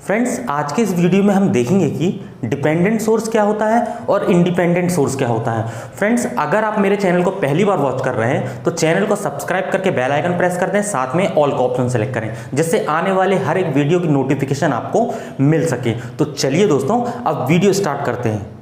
Friends, आज के इस वीडियो में हम देखेंगे कि डिपेंडेंट सोर्स क्या होता है और इंडिपेंडेंट सोर्स क्या होता है। फ्रेंड्स, अगर आप मेरे चैनल को पहली बार वॉच कर रहे हैं तो चैनल को सब्सक्राइब करके बेल आइकन प्रेस कर दें, साथ में ऑल का ऑप्शन सेलेक्ट करें जिससे आने वाले हर एक वीडियो की नोटिफिकेशन आपको मिल सके। तो चलिए दोस्तों, अब वीडियो स्टार्ट करते हैं।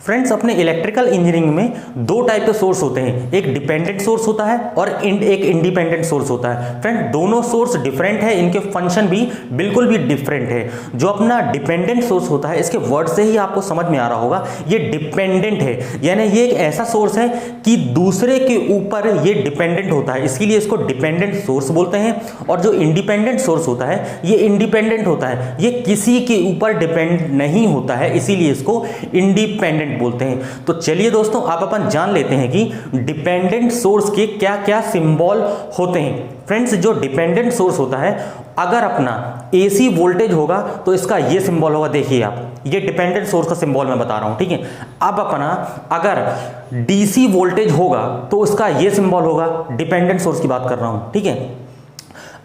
फ्रेंड्स, अपने इलेक्ट्रिकल इंजीनियरिंग में दो टाइप के सोर्स होते हैं, एक डिपेंडेंट सोर्स होता है और एक इंडिपेंडेंट सोर्स होता है। फ्रेंड, दोनों सोर्स डिफरेंट है, इनके फंक्शन भी बिल्कुल भी डिफरेंट है। जो अपना डिपेंडेंट सोर्स होता है, इसके वर्ड से ही आपको समझ में आ रहा होगा, ये डिपेंडेंट है, यानी ये एक ऐसा सोर्स है कि दूसरे के ऊपर ये डिपेंडेंट होता है, इसीलिए इसको डिपेंडेंट सोर्स बोलते हैं। और जो इंडिपेंडेंट सोर्स होता है, ये इंडिपेंडेंट होता है, ये किसी के ऊपर डिपेंड नहीं होता है, इसीलिए इसको इंडिपेंडेंट बोलते हैं। तो चलिए दोस्तों, आप अपन जान लेते हैं कि डिपेंडेंट सोर्स के क्या क्या सिंबल होते हैं। फ्रेंड्स, जो डिपेंडेंट सोर्स होता है, अगर अपना एसी वोल्टेज होगा तो इसका ये सिंबल होगा, देखिए आप, ये डिपेंडेंट सोर्स का सिंबल मैं बता रहा हूं, ठीक है। अब अपना अगर डीसी वोल्टेज होगा तो इसका ये सिंबल होगा, डिपेंडेंट सोर्स की बात कर रहा हूं, ठीक है।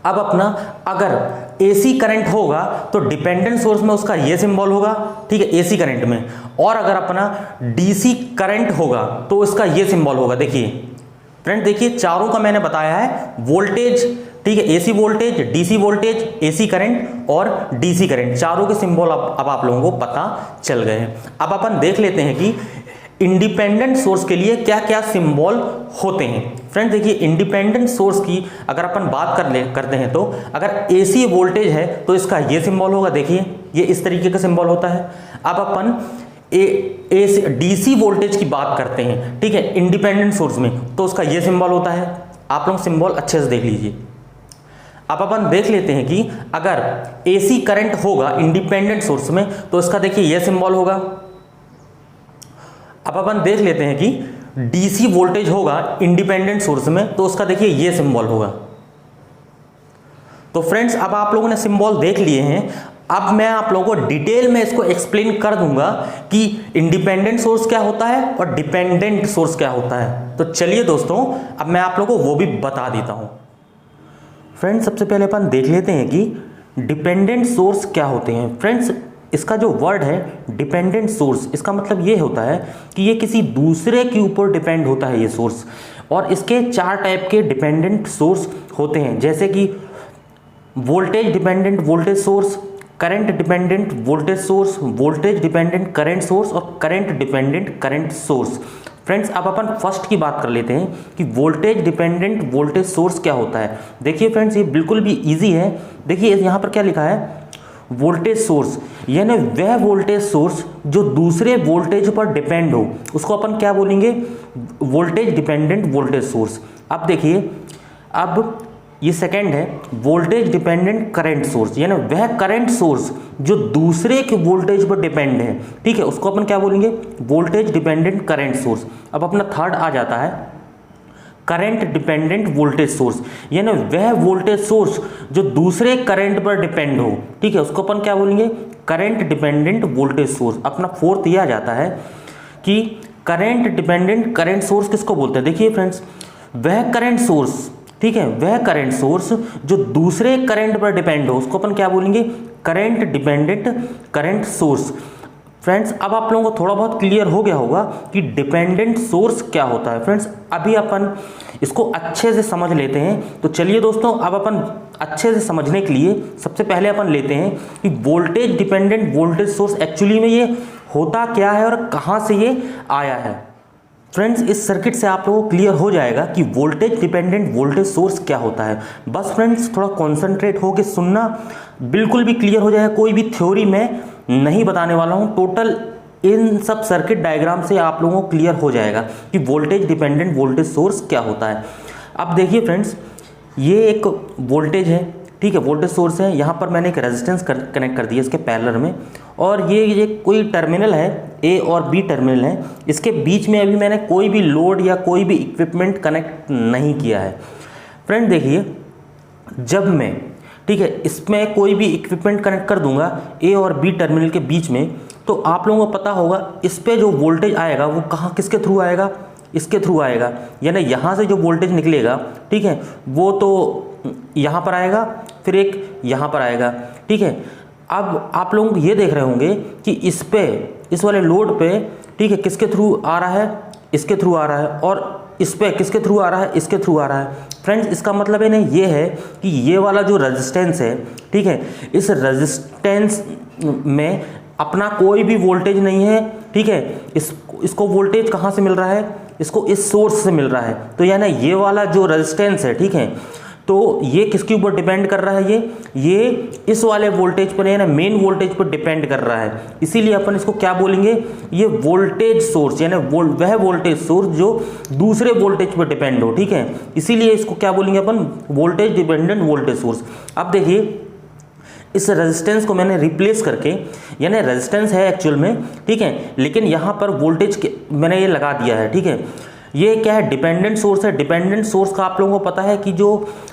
अब अपना अगर एसी करंट होगा तो डिपेंडेंट सोर्स में उसका ये सिंबल होगा, ठीक है, एसी करंट में। और अगर अपना डीसी करंट होगा तो इसका ये सिंबल होगा, देखिए फ्रेंड, देखिए चारों का मैंने बताया है, वोल्टेज, ठीक है, AC voltage, DC voltage, AC current और डीसी करंट, चारों के सिंबल अब आप लोगों को पता चल गए हैं। अब अपन देख लेते हैं कि इंडिपेंडेंट सोर्स के लिए क्या क्या सिंबल होते हैं। फ्रेंड्स, देखिए इंडिपेंडेंट सोर्स की अगर अपन बात करते हैं तो अगर एसी वोल्टेज है तो इसका ये सिंबल होगा, देखिए ये इस तरीके का सिंबल होता है। अब अपन डीसी वोल्टेज की बात करते हैं, ठीक है, इंडिपेंडेंट सोर्स में, तो उसका ये सिंबल होता है। आप लोग सिंबल अच्छे से देख लीजिए। अब अपन देख लेते हैं कि अगर एसी करंट होगा इंडिपेंडेंट सोर्स में तो इसका देखिए ये सिंबल होगा। अब अपन देख लेते हैं कि डीसी वोल्टेज होगा इंडिपेंडेंट सोर्स में तो उसका देखिए ये सिंबल होगा। तो फ्रेंड्स, अब आप लोगों ने सिंबल देख लिए हैं, अब मैं आप लोगों को डिटेल में इसको एक्सप्लेन कर दूंगा कि इंडिपेंडेंट सोर्स क्या होता है और डिपेंडेंट सोर्स क्या होता है। तो चलिए दोस्तों, अब मैं आप लोगों को वो भी बता देता हूं। फ्रेंड्स, सबसे पहले अपन देख लेते हैं कि डिपेंडेंट सोर्स क्या होते हैं। फ्रेंड्स, इसका जो वर्ड है डिपेंडेंट सोर्स, इसका मतलब ये होता है कि ये किसी दूसरे के ऊपर डिपेंड होता है ये सोर्स। और इसके चार टाइप के डिपेंडेंट सोर्स होते हैं, जैसे कि voltage dependent voltage source, current dependent voltage source, voltage dependent current source और current dependent current source. Friends, अब अपन फर्स्ट की बात कर लेते हैं कि वोल्टेज डिपेंडेंट वोल्टेज सोर्स क्या होता है। देखिए फ्रेंड्स, ये बिल्कुल भी इजी है। देखिए यहाँ पर क्या लिखा है, वोल्टेज सोर्स, यानी वह वोल्टेज सोर्स जो दूसरे वोल्टेज पर डिपेंड हो, उसको अपन क्या बोलेंगे, वोल्टेज डिपेंडेंट वोल्टेज सोर्स। अब देखिए, अब ये सेकंड है वोल्टेज डिपेंडेंट करंट सोर्स, यानी वह करंट सोर्स जो दूसरे के वोल्टेज पर डिपेंड है, ठीक है, उसको अपन क्या बोलेंगे, वोल्टेज डिपेंडेंट करंट सोर्स। अब अपना थर्ड आ जाता है करंट डिपेंडेंट वोल्टेज सोर्स, यानी वह वोल्टेज सोर्स जो दूसरे करंट पर डिपेंड हो, ठीक है, उसको अपन क्या बोलेंगे, करंट डिपेंडेंट वोल्टेज सोर्स। अपना फोर्थ यह आ जाता है कि करंट डिपेंडेंट करंट सोर्स किसको बोलते हैं। देखिए फ्रेंड्स, वह करंट सोर्स, ठीक है, वह करंट सोर्स जो दूसरे करंट पर डिपेंड हो, उसको अपन क्या बोलेंगे, current dependent current source. Friends, अब आप लोगों को थोड़ा बहुत क्लियर हो गया होगा कि डिपेंडेंट सोर्स क्या होता है। फ्रेंड्स, अभी अपन इसको अच्छे से समझ लेते हैं। तो चलिए दोस्तों, अब अपन अच्छे से समझने के लिए सबसे पहले अपन लेते हैं कि voltage dependent voltage source actually में ये होता क्या है और कहाँ से ये आया है। फ्रेंड्स, इस सर्किट से आप लोगों को क्लियर हो जाएगा कि वोल्टेज डिपेंडेंट वोल्टेज सोर्स क्या होता है। बस फ्रेंड्स, थोड़ा कॉन्सेंट्रेट होकर सुनना, बिल्कुल भी क्लियर हो जाएगा। कोई भी थ्योरी में नहीं बताने वाला हूं, टोटल इन सब सर्किट डायग्राम से आप लोगों को क्लियर हो जाएगा कि वोल्टेज डिपेंडेंट वोल्टेज सोर्स क्या होता है। अब देखिए फ्रेंड्स, ये एक वोल्टेज है, ठीक है, वोल्टेज सोर्स है। यहाँ पर मैंने एक रेजिस्टेंस कनेक्ट कर दिया इसके पैरेलल में, और ये कोई टर्मिनल है, ए और बी टर्मिनल है। इसके बीच में अभी मैंने कोई भी लोड या कोई भी इक्विपमेंट कनेक्ट नहीं किया है। फ्रेंड देखिए, जब मैं, ठीक है, इसमें कोई भी इक्विपमेंट कनेक्ट कर दूंगा ए और बी टर्मिनल के बीच में, तो आप लोगों को पता होगा इस पे जो वोल्टेज आएगा वो कहाँ किसके थ्रू आएगा, इसके थ्रू आएगा, यानी यहाँ से जो वोल्टेज निकलेगा, ठीक है, वो तो यहाँ पर आएगा, फिर एक यहाँ पर आएगा, ठीक है। अब आप लोग ये देख रहे होंगे कि इस पे, इस वाले लोड पे, ठीक है, किसके थ्रू आ रहा है, इसके थ्रू आ रहा है, और इस पे किसके थ्रू आ रहा है, इसके थ्रू आ रहा है। फ्रेंड्स इसका मतलब है ना ये है कि ये वाला जो रेजिस्टेंस है, ठीक है, इस रेजिस्टेंस में अपना कोई भी वोल्टेज नहीं है, ठीक है। इसको वोल्टेज कहाँ से मिल रहा है, इसको इस सोर्स से मिल रहा है। तो यानी ये वाला जो रेजिस्टेंस है, ठीक है, तो ये किसके ऊपर डिपेंड कर रहा है, ये इस वाले वोल्टेज पर, यानी मेन वोल्टेज पर डिपेंड कर रहा है। इसीलिए अपन इसको क्या बोलेंगे, ये वोल्टेज सोर्स, यानी वह वोल्टेज सोर्स जो दूसरे वोल्टेज पर डिपेंड हो, ठीक है। इसीलिए इसको क्या बोलेंगे अपन, वोल्टेज डिपेंडेंट वोल्टेज सोर्स। अब देखिए इस रेजिस्टेंस को मैंने रिप्लेस करके, यानी रेजिस्टेंस है एक्चुअल में, ठीक है, लेकिन यहाँ पर वोल्टेज मैंने ये लगा दिया है, ठीक है। ये क्या है, डिपेंडेंट सोर्स है। डिपेंडेंट सोर्स का आप लोगों को पता है कि जो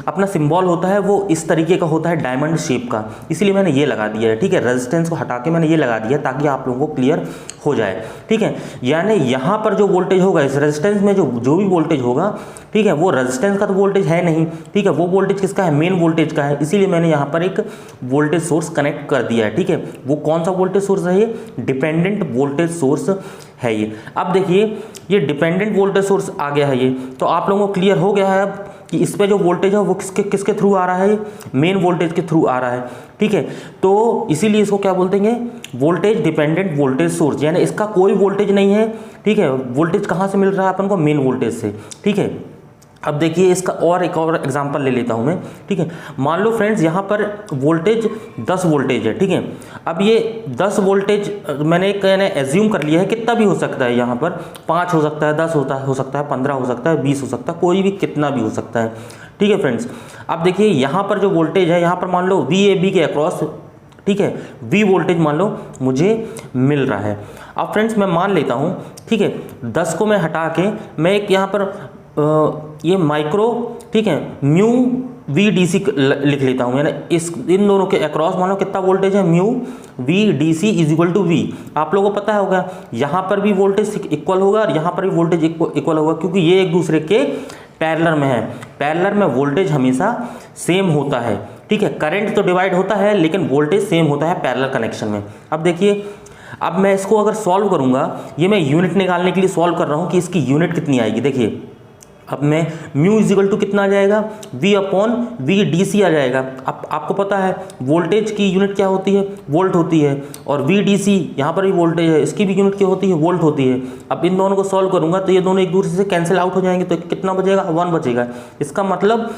अपना सिंबल होता है वो इस तरीके का होता है, डायमंड शेप का, इसलिए मैंने ये लगा दिया है, ठीक है। रेजिस्टेंस को हटा के मैंने ये लगा दिया ताकि आप लोगों को क्लियर हो जाए, ठीक है। यानी यहाँ पर जो वोल्टेज होगा, इस रेजिस्टेंस में जो भी वोल्टेज होगा, ठीक है, वो रेजिस्टेंस का तो वोल्टेज है नहीं, ठीक है, वो वोल्टेज किसका है, मेन वोल्टेज का है। इसीलिए मैंने यहाँ पर एक वोल्टेज सोर्स कनेक्ट कर दिया है, ठीक है। वो कौन सा वोल्टेज सोर्स है, ये डिपेंडेंट वोल्टेज सोर्स है ये। अब देखिए ये डिपेंडेंट वोल्टेज सोर्स आ गया है ये, तो आप लोगों को क्लियर हो गया है अब कि इस पे जो वोल्टेज है वो किसके थ्रू आ रहा है, मेन वोल्टेज के थ्रू आ रहा है, ठीक है। तो इसीलिए इसको क्या बोलते हैं, वोल्टेज डिपेंडेंट वोल्टेज सोर्स, यानी इसका कोई वोल्टेज नहीं है, ठीक है। वोल्टेज कहाँ से मिल रहा है अपन को, मेन वोल्टेज से, ठीक है। अब देखिए इसका एक और एग्जांपल ले लेता हूं मैं, ठीक है। मान लो फ्रेंड्स यहाँ पर वोल्टेज 10 वोल्टेज है, ठीक है। अब ये 10 वोल्टेज मैंने कहने एज्यूम कर लिया है, कितना भी हो सकता है, यहाँ पर 5 हो सकता है, 10 हो सकता है, 15 हो सकता है, 20 हो सकता है, कोई भी कितना भी हो सकता है, ठीक है फ्रेंड्स। अब देखिए यहाँ पर जो वोल्टेज है, यहाँ पर मान लो VAB के अक्रॉस, ठीक है, V वोल्टेज मान लो मुझे मिल रहा है। अब फ्रेंड्स मैं मान लेता हूँ, ठीक है, 10 को मैं हटा के मैं एक यहाँ पर ये माइक्रो, ठीक है, म्यू VDC लिख लेता हूँ, यानी इन दोनों के अक्रॉस मान लो कितना वोल्टेज है, mu VDC is equal to V। आप लोगों को पता होगा यहाँ पर भी वोल्टेज इक्वल होगा और यहाँ पर भी वोल्टेज इक्वल होगा, क्योंकि ये एक दूसरे के पैरेलल में है। पैरेलल में वोल्टेज हमेशा सेम होता है, ठीक है। करंट तो डिवाइड होता है लेकिन वोल्टेज सेम होता है पैरेलल कनेक्शन में। अब देखिए, अब मैं इसको अगर सॉल्व करूँगा, ये मैं यूनिट निकालने के लिए सॉल्व कर रहा हूँ कि इसकी यूनिट कितनी आएगी। देखिए अब मैं म्यू इजिकल टू कितना आ जाएगा, V/VDC आ जाएगा। अब आपको पता है वोल्टेज की यूनिट क्या होती है, वोल्ट होती है, और VDC यहाँ पर भी वोल्टेज है, इसकी भी यूनिट क्या होती है, वोल्ट होती है। अब इन दोनों को सॉल्व करूँगा तो ये दोनों एक दूसरे से कैंसिल आउट हो जाएंगे, तो कितना बचेगा, 1 बचेगा। इसका मतलब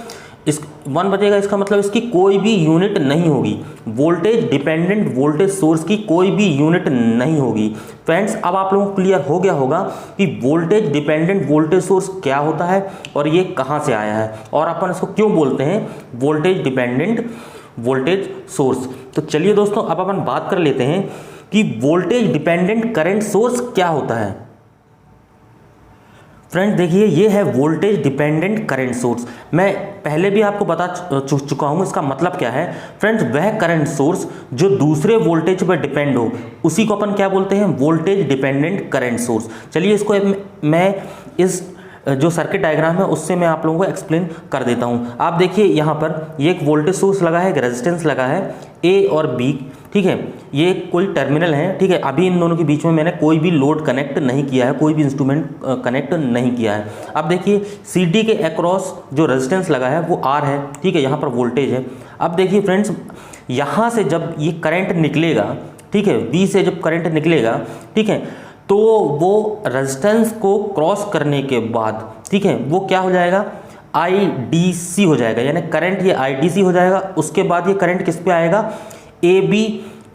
1 बचेगा, इसका मतलब इसकी कोई भी यूनिट नहीं होगी। वोल्टेज डिपेंडेंट वोल्टेज सोर्स की कोई भी यूनिट नहीं होगी। फ्रेंड्स अब आप लोगों को क्लियर हो गया होगा कि वोल्टेज डिपेंडेंट वोल्टेज सोर्स क्या होता है और ये कहाँ से आया है, और अपन इसको क्यों बोलते हैं वोल्टेज डिपेंडेंट वोल्टेज सोर्स। तो चलिए दोस्तों अब अपन बात कर लेते हैं कि वोल्टेज डिपेंडेंट करंट सोर्स क्या होता है। फ्रेंड्स देखिए ये है वोल्टेज डिपेंडेंट करंट सोर्स। मैं पहले भी आपको बता चुका हूँ इसका मतलब क्या है। फ्रेंड्स वह करंट सोर्स जो दूसरे वोल्टेज पर डिपेंड हो उसी को अपन क्या बोलते हैं, वोल्टेज डिपेंडेंट करंट सोर्स। चलिए इसको मैं इस जो सर्किट डायग्राम है उससे मैं आप लोगों को एक्सप्लेन कर देता हूँ। आप देखिए यहाँ पर ये एक वोल्टेज सोर्स लगा है, एक रेजिस्टेंस लगा है, A और B, ठीक है। ये कोई टर्मिनल है, ठीक है। अभी इन दोनों के बीच में मैंने कोई भी लोड कनेक्ट नहीं किया है, कोई भी इंस्ट्रूमेंट कनेक्ट नहीं किया है। अब देखिए CD के अक्रॉस जो रेजिस्टेंस लगा है वो R है, ठीक है, यहाँ पर वोल्टेज है। अब देखिए फ्रेंड्स यहाँ से जब ये करंट निकलेगा, ठीक है, B से जब करंट निकलेगा, ठीक है, तो वो रेजिस्टेंस को क्रॉस करने के बाद, ठीक है, वो क्या हो जाएगा, IDC हो जाएगा, यानी करंट ये IDC हो जाएगा। उसके बाद ये करंट किस पे आएगा, AB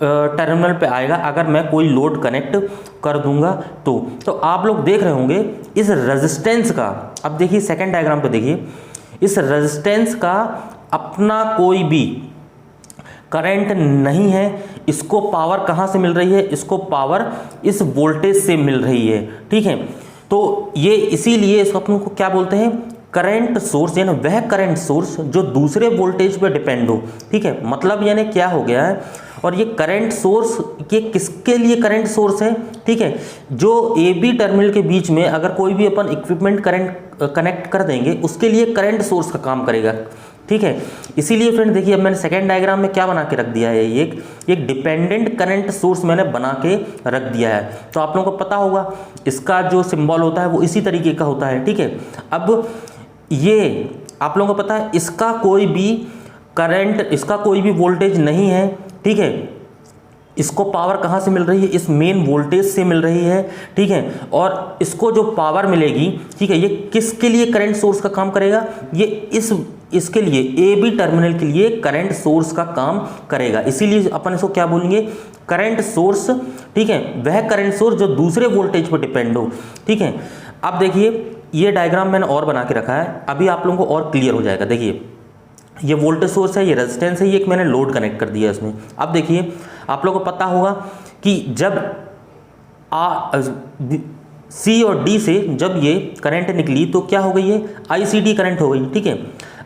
टर्मिनल पे आएगा अगर मैं कोई लोड कनेक्ट कर दूंगा तो आप लोग देख रहे होंगे इस रेजिस्टेंस का, अब देखिए सेकंड डायग्राम पे देखिए, इस रेजिस्टेंस का अपना कोई भी करंट नहीं है। इसको पावर कहाँ से मिल रही है, इसको पावर इस वोल्टेज से मिल रही है, ठीक है। तो ये इसीलिए इस अपन को क्या बोलते हैं, करंट सोर्स यानी वह करंट सोर्स जो दूसरे वोल्टेज पर डिपेंड हो। ठीक है, मतलब यानी क्या हो गया है, और ये करंट सोर्स ये किसके लिए करंट सोर्स है? ठीक है, जो ए बी टर्मिनल के बीच में अगर कोई भी अपन इक्विपमेंट करंट कनेक्ट कर देंगे उसके लिए करंट सोर्स का काम करेगा। ठीक है, इसीलिए फ्रेंड देखिए अब मैंने सेकेंड डायग्राम में क्या बना के रख दिया है, एक डिपेंडेंट करंट सोर्स मैंने बना के रख दिया है। तो आप लोगों को पता होगा इसका जो सिंबल होता है वो इसी तरीके का होता है। ठीक है, अब ये आप लोगों को पता है इसका कोई भी करंट, इसका कोई भी वोल्टेज नहीं है। ठीक है, इसको पावर कहाँ से मिल रही है? इस मेन वोल्टेज से मिल रही है। ठीक है, और इसको जो पावर मिलेगी, ठीक है, ये किसके लिए करंट सोर्स का काम करेगा? ये इसके लिए ए बी टर्मिनल के लिए करंट सोर्स का काम करेगा। इसीलिए अपन इसको क्या बोलेंगे? Current source. ठीक है, वह करंट सोर्स जो दूसरे वोल्टेज पर डिपेंड हो। ठीक है, अब देखिए ये डायग्राम मैंने और बना के रखा है, अभी आप लोगों को और क्लियर हो जाएगा। देखिए ये वोल्टेज सोर्स है, ये रेजिस्टेंस है, ये एक मैंने लोड कनेक्ट कर दिया इसमें। अब देखिए आप लोगों को पता होगा कि जब सी और डी से जब ये करंट निकली तो क्या हो गई है? ICD करंट हो गई। ठीक है,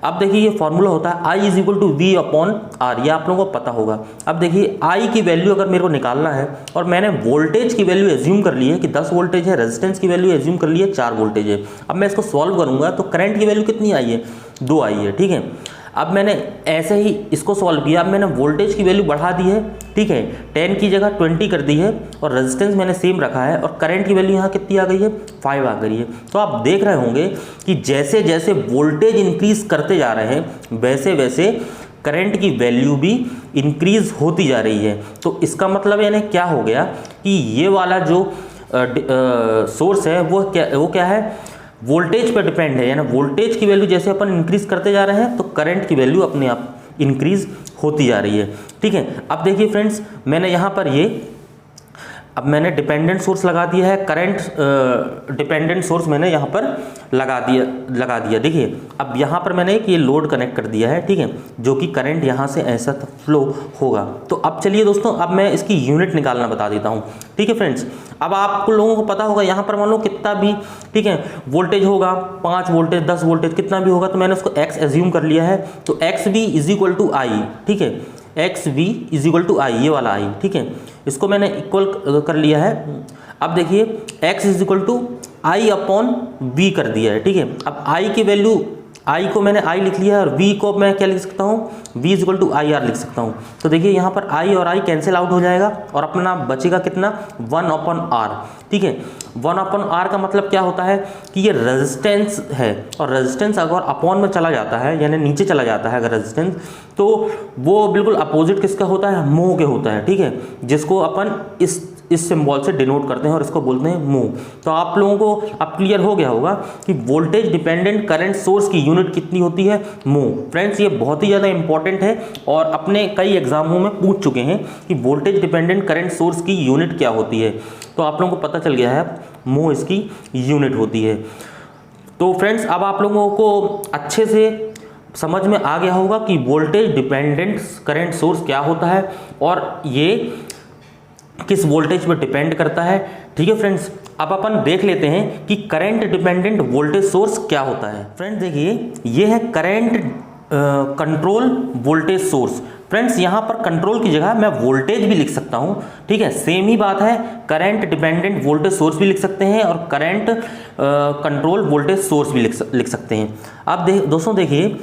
अब देखिए ये फॉर्मूला होता है I is equal to V upon R, ये आप लोगों को पता होगा। अब देखिए I की वैल्यू अगर मेरे को निकालना है और मैंने वोल्टेज की वैल्यू एज्यूम कर ली है कि 10 वोल्टेज है, रेजिस्टेंस की वैल्यू एज्यूम कर ली है 4 वोल्टेज है। अब मैं इसको सॉल्व करूंगा तो करंट की वैल्यू कितनी आई है? 2 आई है। ठीक है, अब मैंने ऐसे ही इसको सॉल्व किया, अब मैंने वोल्टेज की वैल्यू बढ़ा दी है। ठीक है, 10 की जगह 20 कर दी है और रेजिस्टेंस मैंने सेम रखा है और करंट की वैल्यू यहाँ कितनी आ गई है? 5 आ गई है। तो आप देख रहे होंगे कि जैसे जैसे वोल्टेज इंक्रीज करते जा रहे हैं वैसे वैसे करंट की वैल्यू भी इंक्रीज होती जा रही है। तो इसका मतलब यानी क्या हो गया कि ये वाला जो सोर्स है वो क्या है? वोल्टेज पर डिपेंड है, यानी वोल्टेज की वैल्यू जैसे अपन इंक्रीज करते जा रहे हैं तो करंट की वैल्यू अपने आप इंक्रीज होती जा रही है। ठीक है, अब देखिए फ्रेंड्स मैंने यहाँ पर अब मैंने डिपेंडेंट सोर्स लगा दिया है, करंट डिपेंडेंट सोर्स मैंने यहाँ पर लगा दिया। देखिए अब यहाँ पर मैंने एक ये लोड कनेक्ट कर दिया है। ठीक है, जो कि करंट यहाँ से ऐसा फ्लो होगा। तो अब चलिए दोस्तों अब मैं इसकी यूनिट निकालना बता देता हूँ। ठीक है फ्रेंड्स, अब आप लोगों को पता होगा यहाँ पर मान लो कितना भी, ठीक है, वोल्टेज होगा, 5 वोल्टेज 10 वोल्टेज कितना भी होगा, तो मैंने उसको एक्स एज्यूम कर लिया है। तो x v is equal to I. ठीक है, x v is equal to I, ये वाला आई। ठीक है, इसको मैंने इक्वल कर लिया है। अब देखिए x is equal to I upon V कर दिया है। ठीक है, अब i की वैल्यू, i को मैंने i लिख लिया है और v को मैं क्या लिख सकता हूँ? v is equal to I R लिख सकता हूँ। तो देखिए यहाँ पर i और i कैंसिल आउट हो जाएगा और अपना बचेगा कितना? 1 अपॉन r। ठीक है, 1 अपॉन r का मतलब क्या होता है कि ये रेजिस्टेंस है, और रेजिस्टेंस अगर अपॉन में चला जाता है यानी नीचे चला जाता है अगर रेजिस्टेंस, तो वो बिल्कुल अपोजिट किसका होता है? मोह के होता है। ठीक है, जिसको अपन इस सिंबल से डिनोट करते हैं और इसको बोलते हैं मोह। तो आप लोगों को अब क्लियर हो गया होगा कि वोल्टेज डिपेंडेंट करंट सोर्स की यूनिट कितनी होती है? मोह। फ्रेंड्स ये बहुत ही ज़्यादा इंपॉर्टेंट है और अपने कई एग्जामों में पूछ चुके हैं कि वोल्टेज डिपेंडेंट करंट सोर्स की यूनिट क्या होती है। तो आप लोगों को पता चल गया है मोह इसकी यूनिट होती है। तो फ्रेंड्स अब आप लोगों को अच्छे से समझ में आ गया होगा कि वोल्टेज डिपेंडेंट करंट सोर्स क्या होता है और ये किस वोल्टेज पर डिपेंड करता है। ठीक है फ्रेंड्स, अब अपन देख लेते हैं कि करंट डिपेंडेंट वोल्टेज सोर्स क्या होता है। फ्रेंड्स देखिए ये है current control voltage source. Friends यहाँ पर कंट्रोल की जगह मैं वोल्टेज भी लिख सकता हूँ। ठीक है, सेम ही बात है, करंट डिपेंडेंट वोल्टेज सोर्स भी लिख सकते हैं और करंट कंट्रोल वोल्टेज सोर्स भी लिख सकते हैं। अब दोस्तों देखिए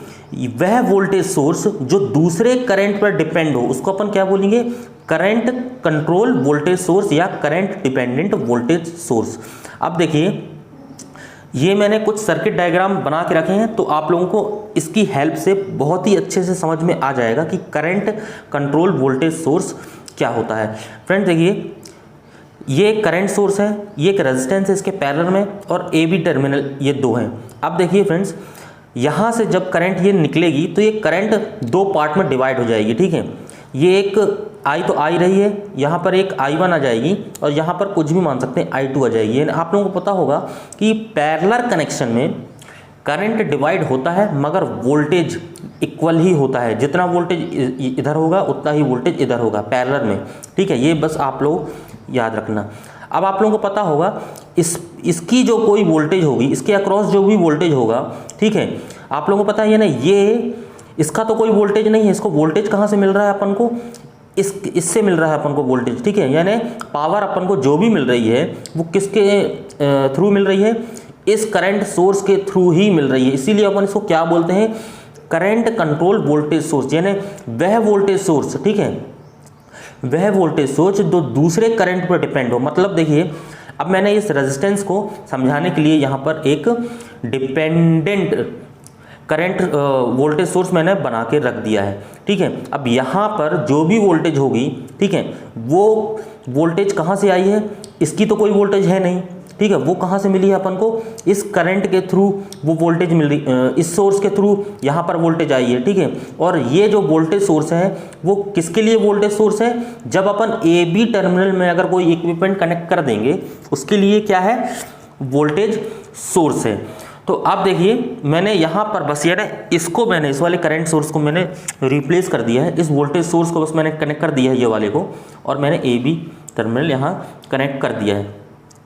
वह वोल्टेज सोर्स जो दूसरे करंट पर डिपेंड हो उसको अपन क्या बोलेंगे? करंट कंट्रोल वोल्टेज सोर्स या करंट डिपेंडेंट वोल्टेज सोर्स। अब देखिए ये मैंने कुछ सर्किट डायग्राम बना के रखे हैं, तो आप लोगों को इसकी हेल्प से बहुत ही अच्छे से समझ में आ जाएगा कि करंट कंट्रोल वोल्टेज सोर्स क्या होता है। फ्रेंड्स देखिए ये एक करंट सोर्स है, ये एक रेजिस्टेंस है इसके पैरेलल में, और ए बी टर्मिनल ये दो हैं। अब देखिए फ्रेंड्स यहाँ से जब करंट ये निकलेगी तो ये करंट दो पार्ट में डिवाइड हो जाएगी। ठीक है, ये एक आई तो आई रही है, यहाँ पर एक I1 आ जाएगी और यहाँ पर कुछ भी मान सकते हैं I2 आ जाएगी। आप लोगों को पता होगा कि पैरेलल कनेक्शन में करंट डिवाइड होता है मगर वोल्टेज इक्वल ही होता है। जितना वोल्टेज इधर होगा उतना ही वोल्टेज इधर होगा पैरेलल में। ठीक है, ये बस आप लोग याद रखना। अब आप लोगों को पता होगा इसकी जो कोई वोल्टेज होगी, इसके अक्रॉस जो भी वोल्टेज होगा, ठीक है, आप लोगों को पता है ना, ये इसका तो कोई वोल्टेज नहीं है, इसको वोल्टेज कहाँ से मिल रहा है अपन को, इससे मिल रहा है अपन को वोल्टेज, ठीक है, यानी पावर अपन को जो भी मिल रही है वो किसके थ्रू मिल रही है, इस करंट सोर्स के थ्रू ही मिल रही है। इसीलिए अपन इसको क्या बोलते हैं, करंट कंट्रोल वोल्टेज सोर्स, यानी वह वोल्टेज सोर्स, ठीक है, वह वोल्टेज सोर्स जो दूसरे करंट पर डिपेंड हो। मतलब देखिए, अब मैंने इस रेजिस्टेंस को समझाने के लिए यहाँ पर एक डिपेंडेंट करंट वोल्टेज सोर्स मैंने बना के रख दिया है, ठीक है। अब यहाँ पर जो भी वोल्टेज होगी, ठीक है, वो वोल्टेज कहाँ से आई है, इसकी तो कोई वोल्टेज है नहीं, ठीक है, वो कहाँ से मिली है अपन को, इस करंट के थ्रू वो वोल्टेज मिल रही, इस सोर्स के थ्रू यहाँ पर वोल्टेज आई है, ठीक है। और ये जो वोल्टेज सोर्स है वो किसके लिए वोल्टेज सोर्स है, जब अपन ए बी टर्मिनल में अगर कोई इक्विपमेंट कनेक्ट कर देंगे उसके लिए क्या है, वोल्टेज सोर्स है। तो आप देखिए, मैंने यहाँ पर बस ये ना इसको मैंने इस वाले करंट सोर्स को मैंने रिप्लेस कर दिया है, इस वोल्टेज सोर्स को बस मैंने कनेक्ट कर दिया है ये वाले को, और मैंने ए बी टर्मिनल यहाँ कनेक्ट कर दिया है।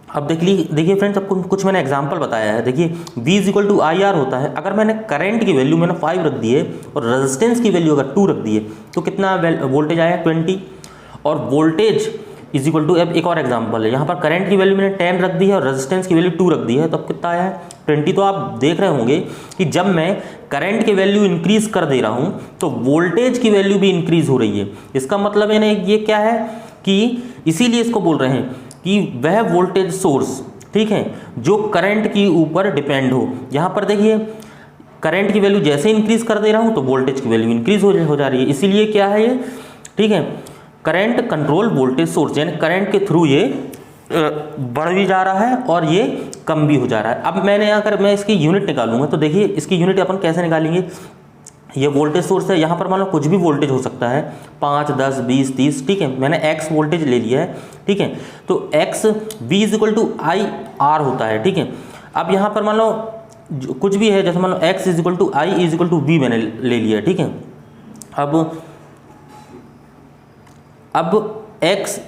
अब देखिए फ्रेंड्स, आपको कुछ मैंने एग्जांपल बताया है। देखिए V = IR होता है, अगर मैंने करंट की वैल्यू मैंने 5 रख दी है और रेजिस्टेंस की वैल्यू अगर 2 रख दी है तो कितना वोल्टेज आया, 20। और वोल्टेज अब एक और एग्जांपल है, यहाँ पर करंट की वैल्यू मैंने 10 रख दी है और रेजिस्टेंस की वैल्यू 2 रख दी है, तो अब कितना आया है, 20। तो आप देख रहे होंगे कि जब मैं करंट की वैल्यू इंक्रीज कर दे रहा हूँ तो वोल्टेज की वैल्यू भी इंक्रीज हो रही है। इसका मतलब है ना, ये क्या है कि इसीलिए इसको बोल रहे हैं कि वह वोल्टेज सोर्स, ठीक है, जो करंट के ऊपर डिपेंड हो। यहाँ पर देखिए, करंट की वैल्यू जैसे इंक्रीज कर दे रहा हूँ तो वोल्टेज की वैल्यू इंक्रीज हो जा रही है, इसीलिए क्या है ये, ठीक है, करंट कंट्रोल वोल्टेज सोर्स, यानी करंट के थ्रू ये बढ़ भी जा रहा है और ये कम भी हो जा रहा है। अब अगर मैं इसकी यूनिट निकालूंगा तो देखिए इसकी यूनिट अपन कैसे निकालेंगे, ये वोल्टेज सोर्स है, यहाँ पर मान लो कुछ भी वोल्टेज हो सकता है, 5, 10, 20, 30, ठीक है, मैंने x वोल्टेज ले लिया है, ठीक है। तो x V = IR होता है, ठीक है। अब यहाँ पर मान लो कुछ भी है, जैसे मान लो x = I = V मैंने ले लिया है, ठीक है। अब x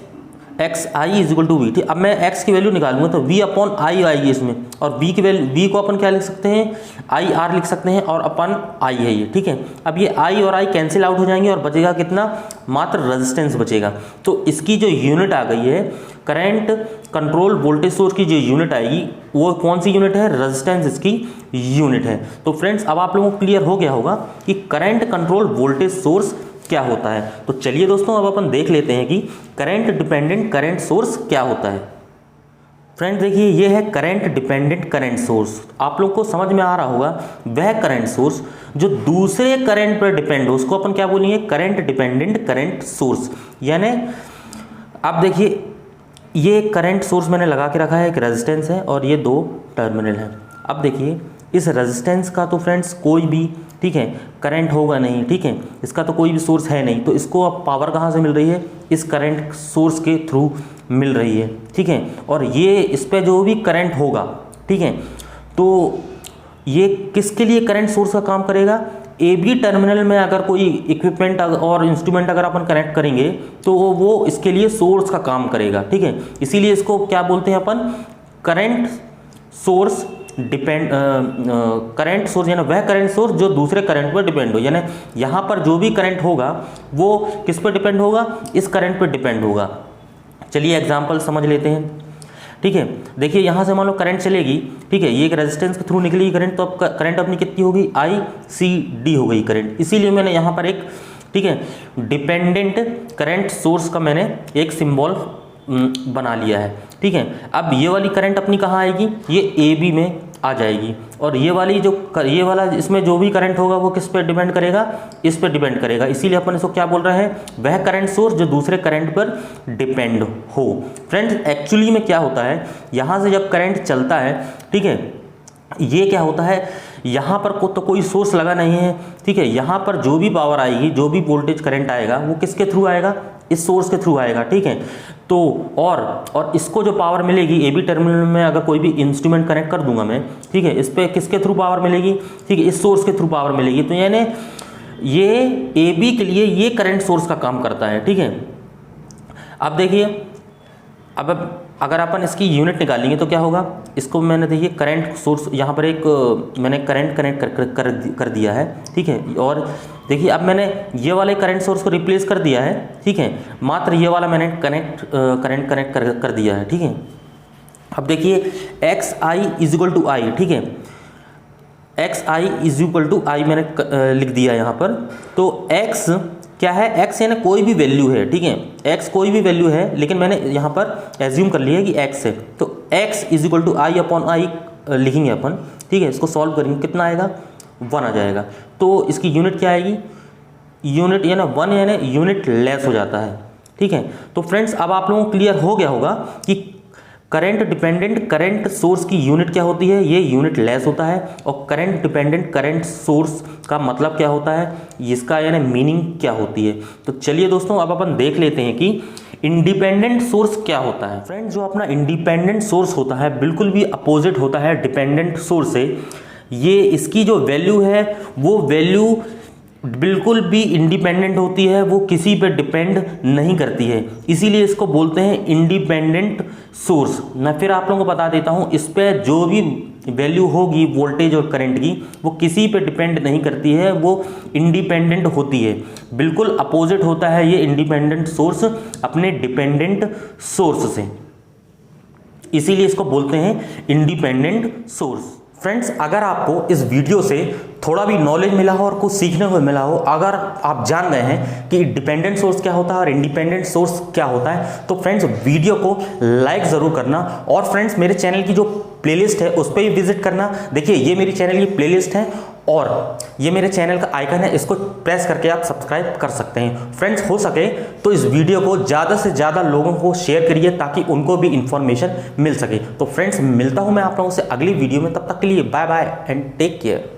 I = V, ठीक। अब मैं x की वैल्यू निकालूंगा तो V/I आएगी इसमें, और v की वैल्यू, v को अपन क्या लिख सकते हैं, IR लिख सकते हैं, और अपन I है ये, ठीक है। अब ये I और I कैंसिल आउट हो जाएंगे और बचेगा कितना, मात्र रेजिस्टेंस बचेगा। तो इसकी जो यूनिट आ गई है, करंट कंट्रोल वोल्टेज सोर्स की जो यूनिट आएगी वो कौन सी यूनिट है, रेजिस्टेंस इसकी यूनिट है। तो फ्रेंड्स, अब आप लोगों को क्लियर हो गया होगा कि करंट कंट्रोल वोल्टेज सोर्स क्या होता है। तो चलिए दोस्तों, अब अपन देख लेते हैं कि करंट डिपेंडेंट करंट सोर्स क्या होता है। फ्रेंड्स देखिए, ये है करंट डिपेंडेंट करंट सोर्स। आप लोग को समझ में आ रहा होगा, वह करंट सोर्स जो दूसरे करंट पर डिपेंड हो उसको अपन क्या बोलेंगे, करंट डिपेंडेंट करंट सोर्स। यानी आप देखिए, ये करंट सोर्स मैंने लगा के रखा है, एक रेजिस्टेंस है और ये 2 टर्मिनल है। अब देखिए, इस रेजिस्टेंस का तो फ्रेंड्स कोई भी, ठीक है, करंट होगा नहीं, ठीक है, इसका तो कोई भी सोर्स है नहीं, तो इसको अब पावर कहाँ से मिल रही है, इस करंट सोर्स के थ्रू मिल रही है, ठीक है। और ये इस पे जो भी करंट होगा, ठीक है, तो ये किसके लिए करंट सोर्स का काम करेगा, ए बी टर्मिनल में अगर कोई इक्विपमेंट और इंस्ट्रूमेंट अगर अपन कनेक्ट करेंगे तो वो इसके लिए सोर्स का काम करेगा, ठीक है। इसीलिए इसको क्या बोलते हैं अपन, करंट सोर्स करंट सोर्स, यानी वह करंट सोर्स जो दूसरे करंट पर डिपेंड हो। यानी यहाँ पर जो भी करंट होगा वो किस पर डिपेंड होगा, इस करंट पर डिपेंड होगा। चलिए एग्जांपल समझ लेते हैं, ठीक है। देखिए, यहाँ से मान लो करंट चलेगी, ठीक है, ये एक रेजिस्टेंस के थ्रू निकलेगी करंट, तो अब करंट अपनी कितनी होगी, ICD हो गई करंट। इसीलिए मैंने यहाँ पर एक, ठीक है, डिपेंडेंट करंट सोर्स का मैंने एक सिंबल बना लिया है, ठीक है। अब ये वाली करंट अपनी कहाँ आएगी, ये AB में आ जाएगी, और ये वाला इसमें जो भी करंट होगा वो किस पे डिपेंड करेगा, इस पे डिपेंड करेगा। इसीलिए अपन इसको क्या बोल रहे हैं, वह करंट सोर्स जो दूसरे करंट पर डिपेंड हो। फ्रेंड्स, एक्चुअली में क्या होता है, यहाँ से जब करंट चलता है, ठीक है, ये क्या होता है, यहाँ पर तो कोई सोर्स लगा नहीं है, ठीक है। यहाँ पर जो भी पावर आएगी, जो भी वोल्टेज करंट आएगा वो किसके थ्रू आएगा, इस सोर्स के थ्रू आएगा, ठीक है। तो और इसको जो पावर मिलेगी, ए बी टर्मिनल में अगर कोई भी इंस्ट्रूमेंट कनेक्ट कर दूंगा मैं, ठीक है, इस पर किसके थ्रू पावर मिलेगी, ठीक है, इस सोर्स के थ्रू पावर मिलेगी। तो यानी ये ए बी के लिए ये करंट सोर्स का काम करता है, ठीक है। अब देखिए, अब अगर अपन इसकी यूनिट निकालेंगे तो क्या होगा, इसको मैंने देखिए करंट सोर्स यहाँ पर एक मैंने करंट कनेक्ट कर दिया है, ठीक है। और देखिए अब मैंने ये वाले करंट सोर्स को रिप्लेस कर दिया है, ठीक है, मात्र ये वाला मैंने करंट कनेक्ट कर दिया है, ठीक है। अब देखिए x I is equal to I, ठीक है, x I is equal to I मैंने लिख दिया यहाँ पर। तो एक्स क्या है, एक्स यानी कोई भी वैल्यू है, ठीक है, एक्स कोई भी वैल्यू है, लेकिन मैंने यहाँ पर एज्यूम कर लिया है कि एक्स है, तो x is equal to I upon I लिखेंगे अपन, ठीक है। इसको सॉल्व करेंगे, कितना आएगा, 1 आ जाएगा। तो इसकी यूनिट क्या आएगी, यूनिट यानी 1 यानी यूनिट लेस हो जाता है, ठीक है। तो फ्रेंड्स अब आप लोगों को क्लियर हो गया होगा कि करंट डिपेंडेंट करंट सोर्स की यूनिट क्या होती है, ये यूनिट लेस होता है, और करंट डिपेंडेंट करंट सोर्स का मतलब क्या होता है, इसका यानी मीनिंग क्या होती है। तो चलिए दोस्तों अब अपन देख लेते हैं कि इंडिपेंडेंट सोर्स क्या होता है। फ्रेंड्स जो अपना इंडिपेंडेंट सोर्स होता है बिल्कुल भी अपोजिट होता है डिपेंडेंट सोर्स से। ये इसकी जो वैल्यू है वो वैल्यू बिल्कुल भी इंडिपेंडेंट होती है, वो किसी पे डिपेंड नहीं करती है, इसीलिए इसको बोलते हैं इंडिपेंडेंट सोर्स। मैं फिर आप लोगों को बता देता हूँ, इस पे जो भी वैल्यू होगी वोल्टेज और करंट की वो किसी पे डिपेंड नहीं करती है, वो इंडिपेंडेंट होती है। बिल्कुल अपोजिट होता है ये इंडिपेंडेंट सोर्स अपने डिपेंडेंट सोर्स से, इसीलिए इसको बोलते हैं इंडिपेंडेंट सोर्स। फ्रेंड्स अगर आपको इस वीडियो से थोड़ा भी नॉलेज मिला हो और कुछ सीखने को मिला हो, अगर आप जान गए हैं कि डिपेंडेंट सोर्स क्या होता है और इंडिपेंडेंट सोर्स क्या होता है, तो फ्रेंड्स वीडियो को लाइक ज़रूर करना। और फ्रेंड्स मेरे चैनल की जो प्लेलिस्ट है उस पर भी विजिट करना। देखिए ये मेरी चैनल की प्लेलिस्ट है और ये मेरे चैनल का आइकन है, इसको प्रेस करके आप सब्सक्राइब कर सकते हैं। फ्रेंड्स हो सके तो इस वीडियो को ज़्यादा से ज़्यादा लोगों को शेयर करिए ताकि उनको भी इंफॉर्मेशन मिल सके। तो फ्रेंड्स मिलता हूँ मैं आप लोगों से अगली वीडियो में, तब तक के लिए bye bye and take care.